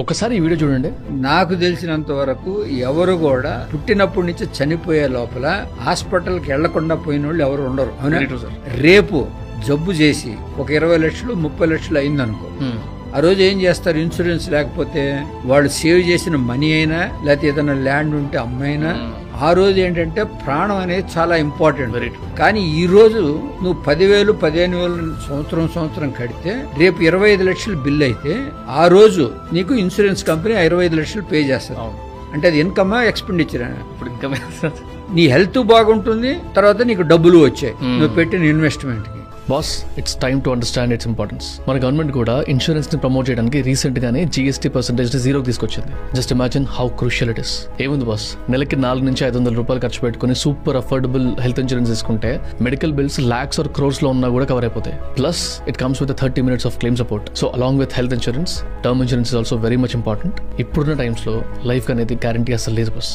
ఒకసారి ఈ వీడియో చూడండి. నాకు తెలిసినంత వరకు ఎవరు కూడా పుట్టినప్పటి నుంచి చనిపోయే లోపల హాస్పిటల్కి వెళ్లకుండా పోయిన వాళ్ళు ఎవరు ఉండరు. అవునా? రేపు జబ్బు చేసి ఒక 20 లక్షలు 30 లక్షలు అయిందనుకో, ఆ రోజు ఏం చేస్తారు? ఇన్సూరెన్స్ లేకపోతే వాళ్ళు సేవ్ చేసిన మనీ అయినా లేకపోతే ఏదైనా ల్యాండ్ ఉంటే అమ్మైనా ఆ రోజు ఏంటంటే ప్రాణం అనేది చాలా ఇంపార్టెంట్. కానీ ఈ రోజు నువ్వు 10,000 15,000 సంవత్సరం కడితే రేపు 25 లక్షలు బిల్ అయితే ఆ రోజు నీకు ఇన్సూరెన్స్ కంపెనీ 25 లక్షలు పే చేస్తుంది. అంటే అది ఇన్కమ్ ఎక్స్పెండిచర్. నీ హెల్త్ బాగుంటుంది, తర్వాత నీకు డబ్బులు వచ్చాయి నువ్వు పెట్టిన ఇన్వెస్ట్మెంట్ కి. Boss, it's time to understand its importance. మన గవర్నమెంట్ కూడా ఇన్సూరెన్స్ ని ప్రమోట్ చేయడానికి రీసెంట్ గానే GST పర్సెంటేజ్ 0 తీసుకొచ్చింది. Just imagine how crucial it is. ఏముంది బాస్, నెలకి 400 నుంచి 500 రూపాయలు ఖర్చు పెట్టుకుని సూపర్ అఫోర్డబుల్ హెల్త్ ఇన్సూరెన్స్ తీసుకుంటే medical bills lakhs or crores లో ఉన్నా కూడా కవర్ అయిపోతాయి. Plus it comes with 30 minutes of claim support. So along with health insurance, term insurance is also very much important. ఇప్పుడున్న టైమ్స్ లో life అనేది guarantee అసలు లేదు బాస్.